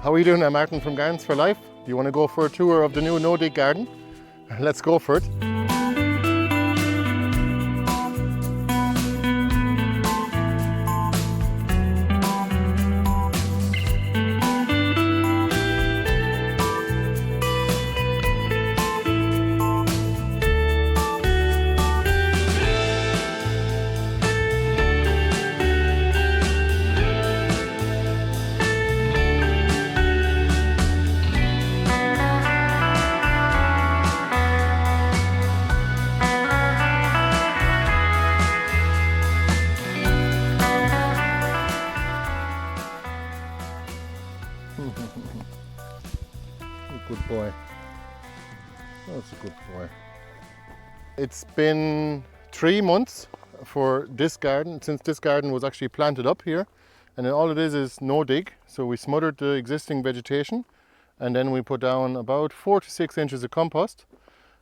How are you doing? I'm Martin from Gardens for Life. Do you want to go for a tour of the new no-dig garden? Let's go for it. Good boy. That's a good boy. It's been 3 months for this garden, since this garden was actually planted up here. And then all it is no dig. So we smothered the existing vegetation and then we put down about 4 to 6 inches of compost.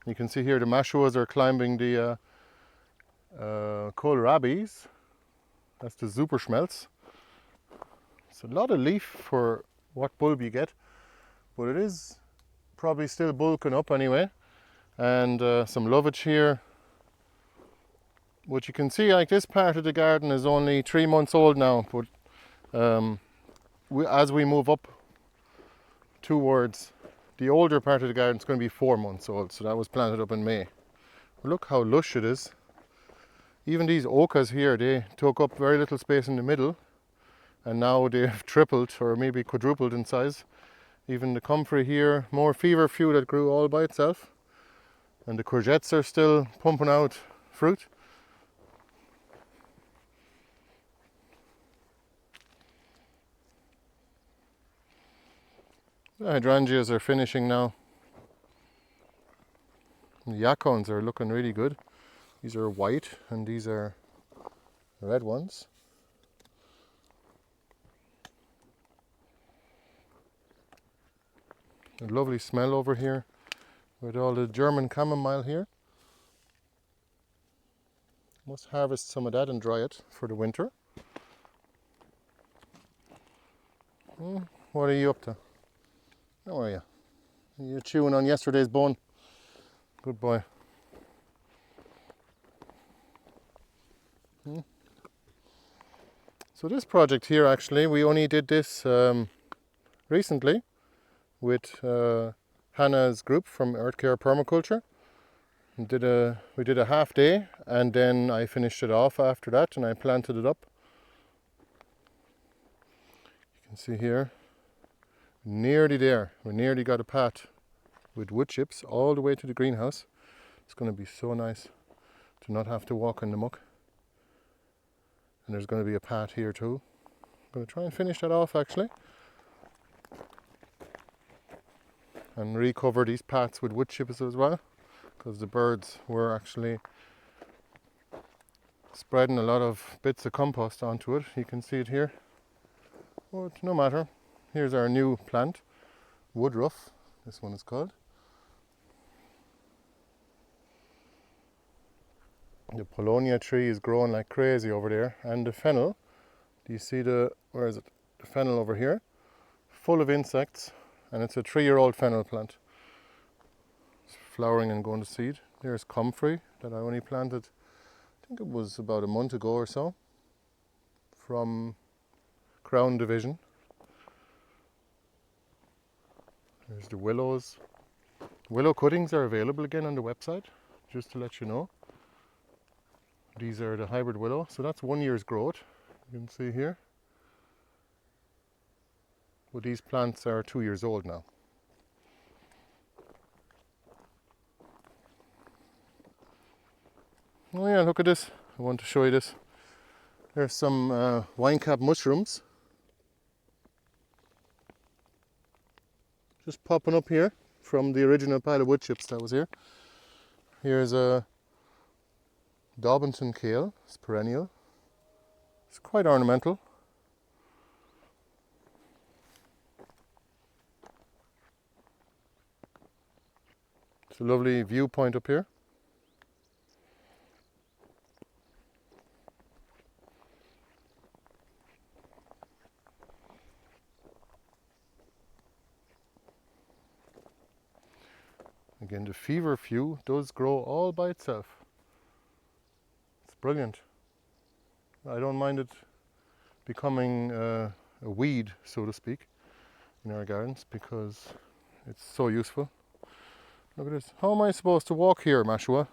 You can see here the mashuas are climbing the kohlrabies. That's the superschmelz. It's a lot of leaf for what bulb you get, but it is probably still bulking up anyway. And some lovage here. But you can see like this part of the garden is only 3 months old now, but as we move up towards the older part of the garden, it's going to be 4 months old. So that was planted up in May. But look how lush it is. Even these ochas here, they took up very little space in the middle, and now they've tripled or maybe quadrupled in size. Even the comfrey here, more feverfew that grew all by itself. And the courgettes are still pumping out fruit. The hydrangeas are finishing now. The yacons are looking really good. These are white and these are red ones. A lovely smell over here with all the German chamomile here. Must harvest some of that and dry it for the winter. What are you up to? How are you? You're chewing on yesterday's bone. Good boy. So this project here, actually, we only did this recently with Hannah's group from Earth Care Permaculture. We did a half day and then I finished it off after that and I planted it up. You can see here, nearly there. We nearly got a path with wood chips all the way to the greenhouse. It's going to be so nice to not have to walk in the muck. And there's going to be a path here too. I'm going to try and finish that off actually. And recover these paths with wood chips as well, because the birds were actually spreading a lot of bits of compost onto it. You can see it here. But no matter. Here's our new plant, woodruff, this one is called. The Polonia tree is growing like crazy over there, and the fennel. Do you see the fennel over here? Full of insects, and it's a 3-year-old fennel plant. It's flowering and going to seed. There's comfrey that I only planted, I think it was about a month ago or so, from Crown Division. There's the willows. Willow cuttings are available again on the website, just to let you know. These are the hybrid willow, so that's 1 year's growth, you can see here. But these plants are 2 years old now. Oh yeah, look at this. I want to show you this. There's some wine cap mushrooms. Just popping up here from the original pile of wood chips that was here. Here's a Dobinson kale, it's perennial. It's quite ornamental. It's a lovely viewpoint up here. Again, the feverfew does grow all by itself. It's brilliant. I don't mind it becoming a weed, so to speak, in our gardens because it's so useful. Look at this. How am I supposed to walk here, Mashua?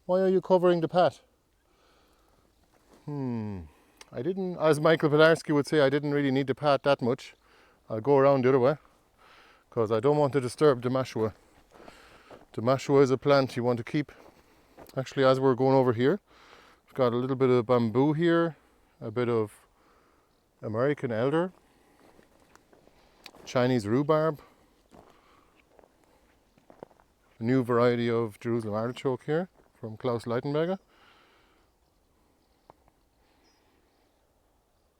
Why are you covering the path? I didn't, as Michael Pilarski would say, I didn't really need the path that much. I'll go around the other way because I don't want to disturb the Mashua. The Mashua is a plant you want to keep. Actually, as we're going over here, we've got a little bit of bamboo here, a bit of American elder, Chinese rhubarb, a new variety of Jerusalem artichoke here from Klaus Leitenberger.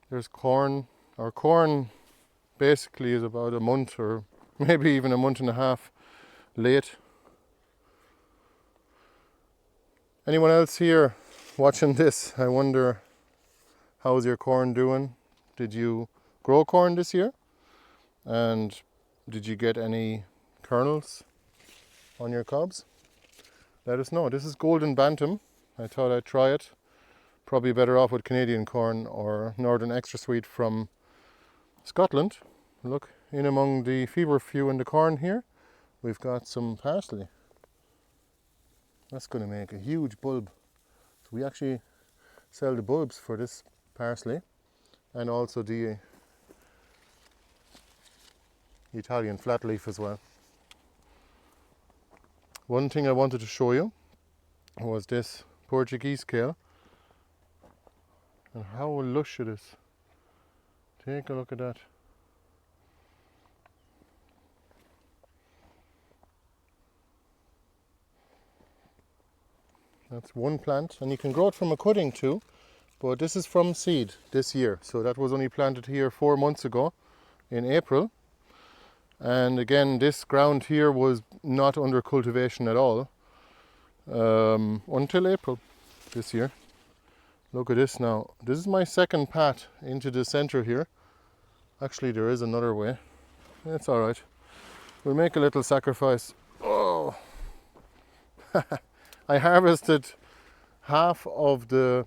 There's corn. Our corn basically is about a month or maybe even a month and a half late. Anyone else here watching this? I wonder, how's your corn doing? Did you grow corn this year? And did you get any kernels on your cobs? Let us know. This is Golden Bantam. I thought I'd try it. Probably better off with Canadian corn or Northern Extra Sweet from Scotland. Look, in among the feverfew in the corn here, we've got some parsley. That's going to make a huge bulb. So we actually sell the bulbs for this parsley and also the Italian flat leaf as well. One thing I wanted to show you was this Portuguese kale and how lush it is. Take a look at that. That's one plant, and you can grow it from a cutting too, but this is from seed this year. So that was only planted here 4 months ago in April. And again, this ground here was not under cultivation at all until April this year. Look at this now. This is my second path into the center here. Actually, there is another way. It's all right. We'll make a little sacrifice. Oh! I harvested half of the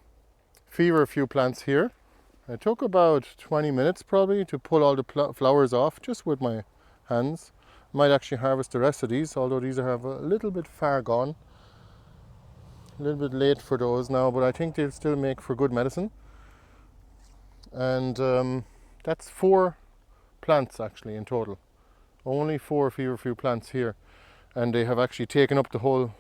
feverfew plants here. It took about 20 minutes probably to pull all the flowers off just with my hands. Might actually harvest the rest of these, although these have a little bit far gone. A little bit late for those now, but I think they'll still make for good medicine. And that's 4 plants actually in total. Only 4 feverfew plants here, and they have actually taken up the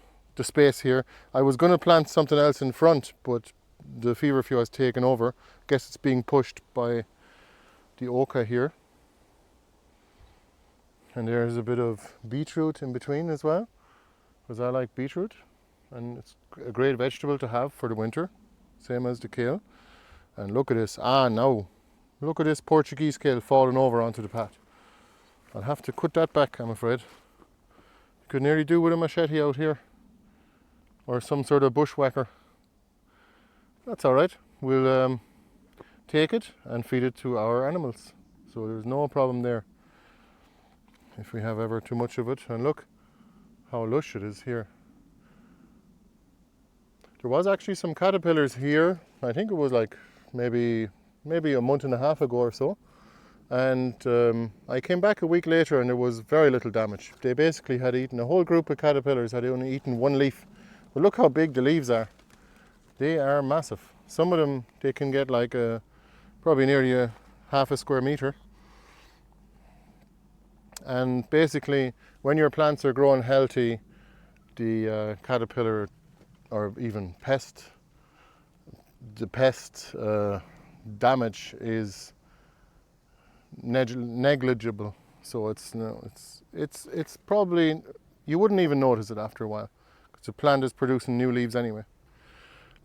space here. I was going to plant something else in front, but the feverfew has taken over. Guess it's being pushed by the oca here. And there's a bit of beetroot in between as well, because I like beetroot, and it's a great vegetable to have for the winter, same as the kale. And look at this. Now, look at this Portuguese kale falling over onto the path. I'll have to cut that back, I'm afraid. Could nearly do with a machete out here, or some sort of bushwhacker. That's all right. We'll take it and feed it to our animals. So there's no problem there if we have ever too much of it. And look how lush it is here. There was actually some caterpillars here. I think it was like maybe a month and a half ago or so. And I came back a week later and there was very little damage. They basically had eaten, a whole group of caterpillars had only eaten 1 leaf. But look how big the leaves are. They are massive. Some of them, they can get like probably nearly a half a square meter. And basically, when your plants are growing healthy, the caterpillar or even the pest damage is negligible. So it's probably, you wouldn't even notice it after a while, because the plant is producing new leaves anyway.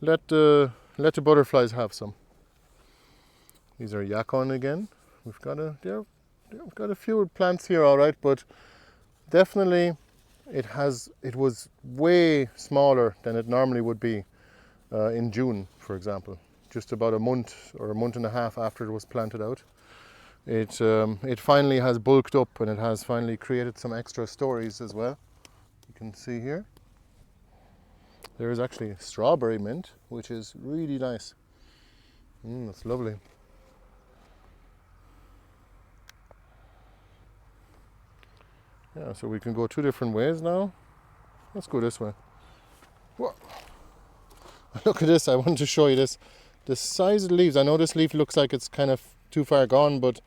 Let the butterflies have some. These are yacon again. We've got a few plants here, all right, but definitely it was way smaller than it normally would be in June, for example. Just about a month or a month and a half after it was planted out. It finally has bulked up, and it has finally created some extra stories as well. You can see here. There is actually strawberry mint, which is really nice. That's lovely. Yeah, so we can go 2 different ways now. Let's go this way. Whoa. Look at this, I want to show you this. The size of the leaves, I know this leaf looks like it's kind of too far gone, but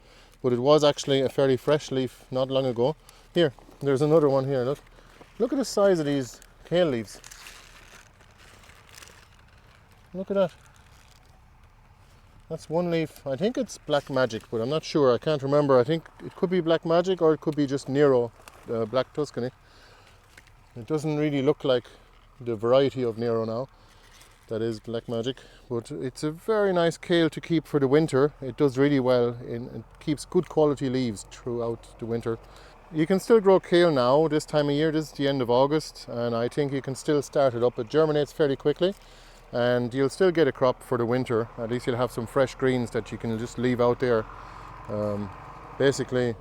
it was actually a fairly fresh leaf not long ago. Here, there's another one here, look. Look at the size of these kale leaves. Look at that. That's one leaf. I think it's black magic, but I'm not sure. I can't remember. I think it could be black magic or it could be just Nero, black Tuscany. It doesn't really look like the variety of Nero now. That is black magic, but it's a very nice kale to keep for the winter. It does really well. It keeps good quality leaves throughout the winter. You can still grow kale now, this time of year. This is the end of August, and I think you can still start it up. It germinates fairly quickly, and you'll still get a crop for the winter. At least you'll have some fresh greens that you can just leave out there, basically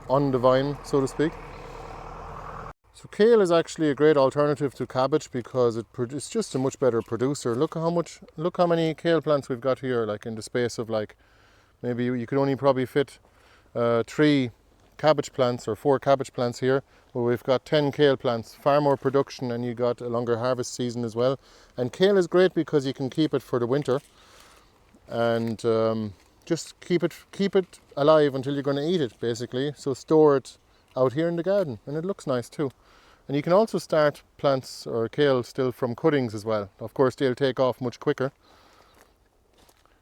on the vine, so to speak. So kale is actually a great alternative to cabbage because it's just a much better producer. Look how many kale plants we've got here, like in the space of like, maybe you could only probably fit 3 cabbage plants or 4 cabbage plants here, but we've got 10 kale plants, far more production, and you got a longer harvest season as well. And kale is great because you can keep it for the winter and just keep it alive until you're going to eat it, basically. So store it out here in the garden, and it looks nice too. And you can also start plants or kale still from cuttings as well. Of course, they'll take off much quicker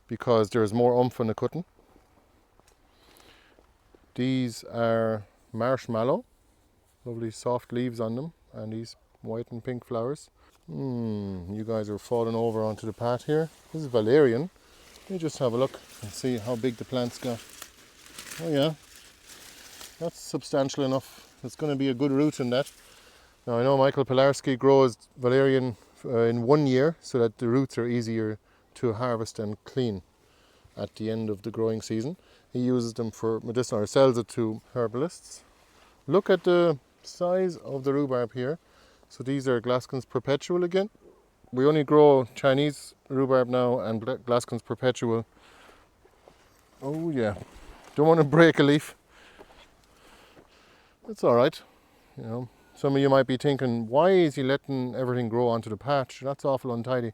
because there's more oomph in the cutting. These are marshmallow, lovely soft leaves on them, and these white and pink flowers. You guys are falling over onto the path here. This is valerian. Let me just have a look and see how big the plant's got. Oh yeah, that's substantial enough. It's going to be a good root in that. Now I know Michael Pilarski grows valerian in 1 year so that the roots are easier to harvest and clean at the end of the growing season. He uses them for medicinal or sells it to herbalists. Look at the size of the rhubarb here. So these are Glaston's perpetual again. We only grow Chinese rhubarb now and Glaston's perpetual. Oh yeah, don't want to break a leaf. It's all right, you know. Some of you might be thinking, why is he letting everything grow onto the patch? That's awful untidy.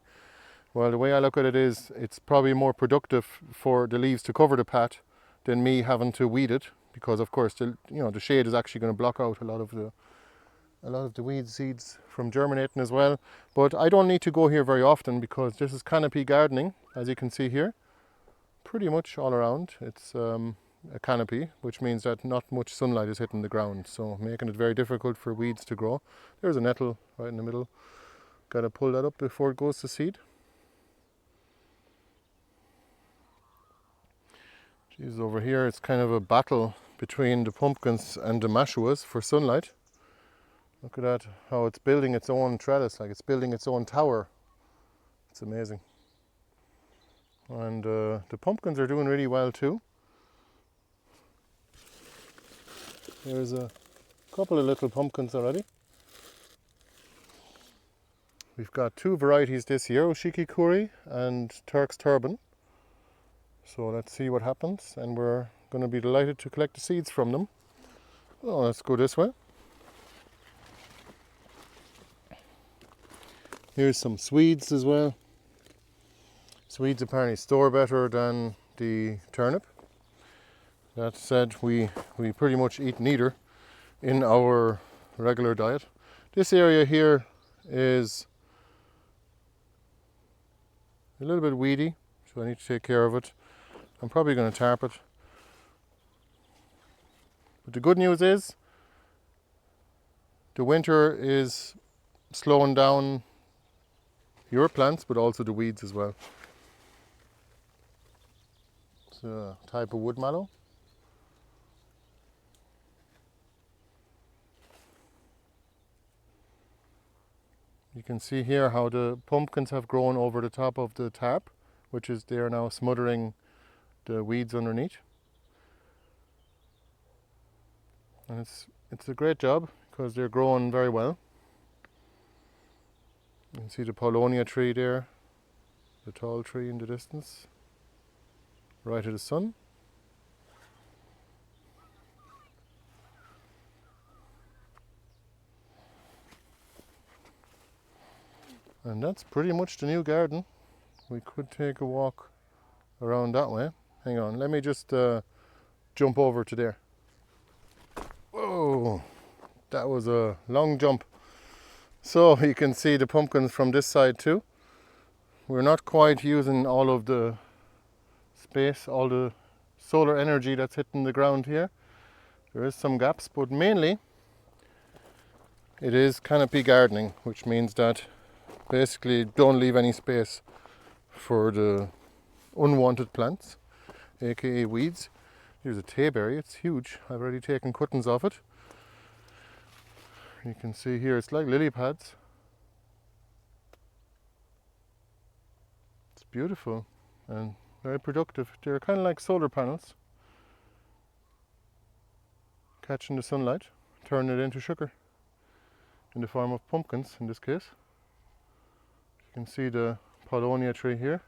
Well, the way I look at it is, it's probably more productive for the leaves to cover the patch than me having to weed it, because of course the shade is actually going to block out a lot of the weed seeds from germinating as well. But I don't need to go here very often because this is canopy gardening, as you can see here, pretty much all around. It's a canopy, which means that not much sunlight is hitting the ground, so making it very difficult for weeds to grow. There's a nettle right in the middle. Got to pull that up before it goes to seed. Geez, over here it's kind of a battle between the pumpkins and the mashuas for sunlight. Look at that, how it's building its own trellis, like it's building its own tower. It's amazing. And the pumpkins are doing really well too. There's a couple of little pumpkins already. We've got 2 varieties this year, Oshiki Kuri and Turk's Turban. So let's see what happens, and we're going to be delighted to collect the seeds from them. Oh, let's go this way. Here's some Swedes as well. Swedes apparently store better than the turnip. That said, we pretty much eat neither in our regular diet. This area here is a little bit weedy, so I need to take care of it. I'm probably going to tarp it. But the good news is the winter is slowing down your plants, but also the weeds as well. It's a type of wood mallow. You can see here how the pumpkins have grown over the top of the tarp, which is there now smothering the weeds underneath. And it's a great job because they're growing very well. You can see the paulownia tree there, the tall tree in the distance, right of the sun. And that's pretty much the new garden. We could take a walk around that way. Hang on, let me just jump over to there. Whoa, that was a long jump. So you can see the pumpkins from this side too. We're not quite using all of the space, all the solar energy that's hitting the ground here. There is some gaps, but mainly it is canopy gardening, which means that basically don't leave any space for the unwanted plants, aka weeds. Here's a tayberry, it's huge. I've already taken cuttings off it. You can see here it's like lily pads. It's beautiful and very productive. They're kind of like solar panels, catching the sunlight, turning it into sugar in the form of pumpkins in this case. You can see the paulownia tree here.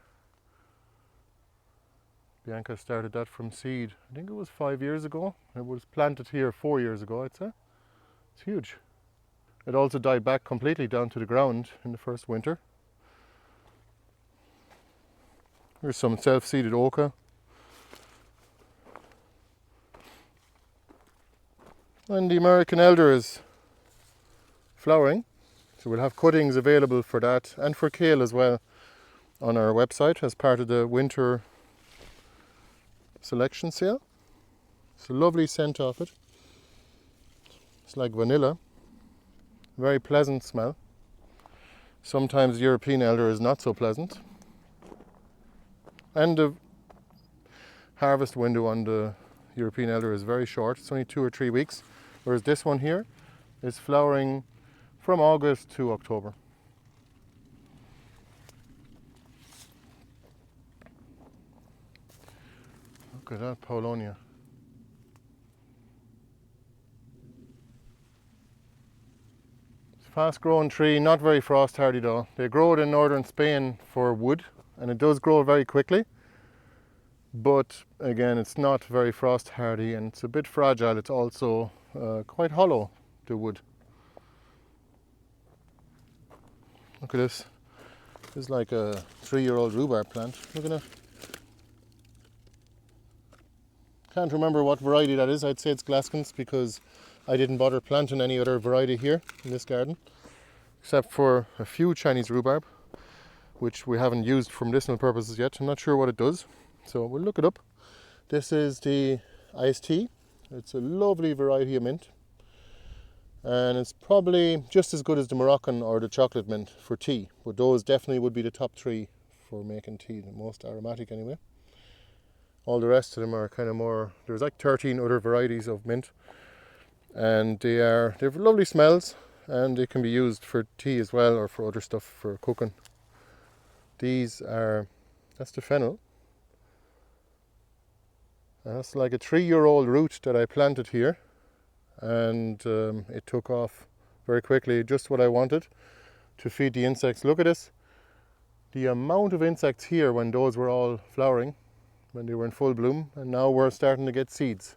Bianca started that from seed, I think it was 5 years ago. It was planted here 4 years ago, I'd say. It's huge. It also died back completely down to the ground in the first winter. Here's some self-seeded oca. And the American elder is flowering. So we'll have cuttings available for that and for kale as well on our website as part of the winter selection sale. It's a lovely scent off it. It's like vanilla. Very pleasant smell. Sometimes European elder is not so pleasant. And the harvest window on the European elder is very short. It's only 2 or 3 weeks. Whereas this one here is flowering from August to October. Look at that paulownia. Fast growing tree, not very frost hardy though. They grow it in northern Spain for wood and it does grow very quickly, but again it's not very frost hardy and it's a bit fragile. It's also quite hollow, the wood. Look at this. This is like a 3-year-old rhubarb plant. Look at it. Can't remember what variety that is. I'd say it's Glaskins because I didn't bother planting any other variety here in this garden, except for a few Chinese rhubarb, which we haven't used for medicinal purposes yet. I'm not sure what it does, so we'll look it up. This is the iced tea. It's a lovely variety of mint, and it's probably just as good as the Moroccan or the chocolate mint for tea, but those definitely would be the top 3 for making tea, the most aromatic anyway. All the rest of them are kind of more, there's like 13 other varieties of mint, and they have lovely smells, and they can be used for tea as well or for other stuff for cooking. These are, that's the fennel, and that's like a 3-year-old root that I planted here, and it took off very quickly, just what I wanted to feed the insects. Look at this, the amount of insects here when those were all flowering, when they were in full bloom, and now we're starting to get seeds.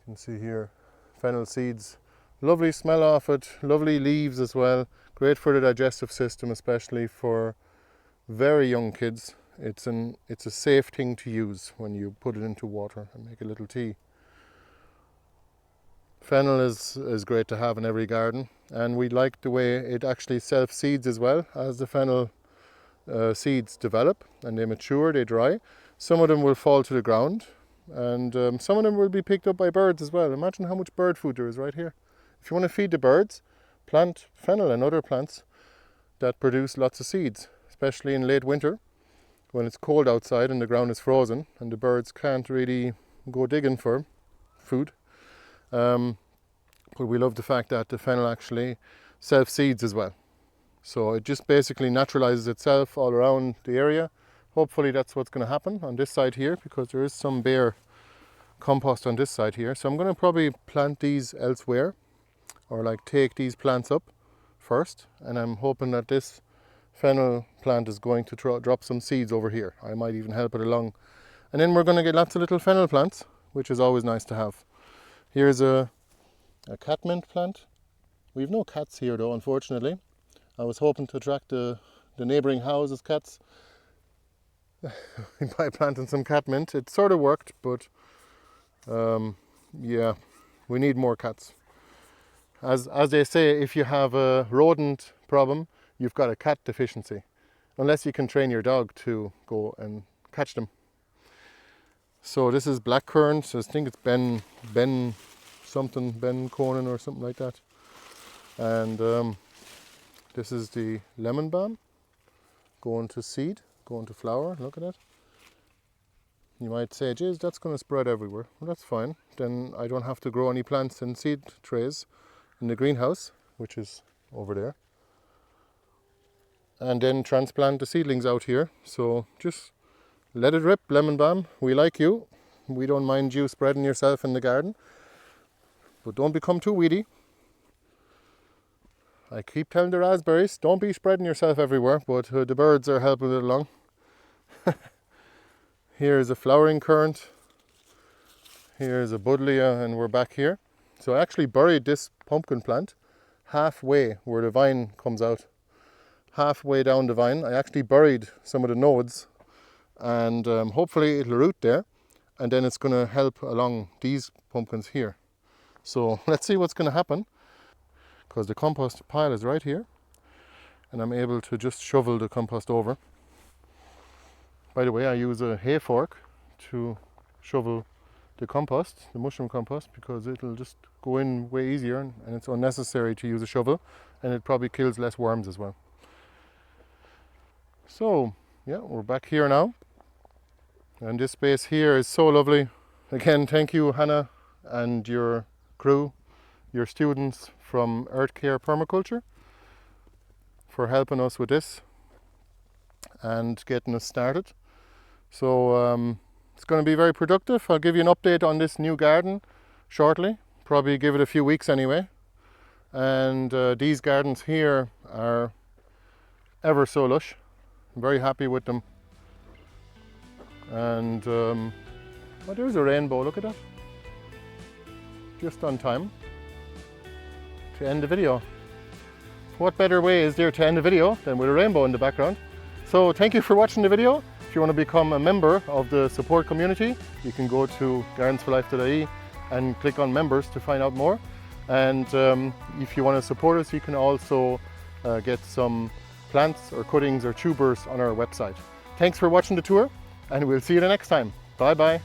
You can see here fennel seeds, lovely smell off it, lovely leaves as well, great for the digestive system, especially for very young kids. It's a safe thing to use when you put it into water and make a little tea. Fennel is great to have in every garden, and we like the way it actually self-seeds as well. As the fennel seeds develop and they mature, they dry, some of them will fall to the ground, and some of them will be picked up by birds as well. Imagine how much bird food there is right here. If you want to feed the birds, plant fennel and other plants that produce lots of seeds, especially in late winter when it's cold outside and the ground is frozen and the birds can't really go digging for food. But we love the fact that the fennel actually self-seeds as well. So it just basically naturalizes itself all around the area. Hopefully that's what's going to happen on this side here, because there is some bare compost on this side here. So I'm going to probably plant these elsewhere, or like take these plants up first, and I'm hoping that this fennel plant is going to drop some seeds over here. I might even help it along. And then we're going to get lots of little fennel plants, which is always nice to have. Here's a catmint plant. We've no cats here though, unfortunately. I was hoping to attract the neighbouring houses' cats by planting some catmint. It sort of worked, but yeah, we need more cats. As they say, if you have a rodent problem, you've got a cat deficiency. Unless you can train your dog to go and catch them. So this is blackcurrant. I think it's Ben Conan or something like that. And this is the lemon balm, going to seed, going to flower. Look at that. You might say, geez, that's going to spread everywhere. Well, that's fine. Then I don't have to grow any plants in seed trays in the greenhouse, which is over there. And then transplant the seedlings out here. So just let it rip, lemon balm. We like you. We don't mind you spreading yourself in the garden. But don't become too weedy. I keep telling the raspberries, don't be spreading yourself everywhere, but the birds are helping it along. Here's a flowering currant. Here's a buddleia, and we're back here. So I actually buried this pumpkin plant halfway where the vine comes out. Halfway down the vine, I actually buried some of the nodes, and hopefully it'll root there, and then it's going to help along these pumpkins here. So let's see what's going to happen, because the compost pile is right here, and I'm able to just shovel the compost over. By the way, I use a hay fork to shovel the compost, the mushroom compost, because it'll just go in way easier, and it's unnecessary to use a shovel, and it probably kills less worms as well. So yeah, we're back here now, and this space here is so lovely. Again, thank you, Hannah, and your crew, your students from Earth Care Permaculture, for helping us with this and getting us started. So it's going to be very productive. I'll give you an update on this new garden shortly, probably give it a few weeks anyway. And these gardens here are ever so lush. I'm very happy with them. And oh, there's a rainbow, look at that. Just on time to end the video. What better way is there to end the video than with a rainbow in the background? So thank you for watching the video. If you want to become a member of the support community, you can go to gardensforlife.ie and click on members to find out more. And if you want to support us, you can also get some plants or cuttings or tubers on our website. Thanks for watching the tour, and we'll see you the next time. Bye bye.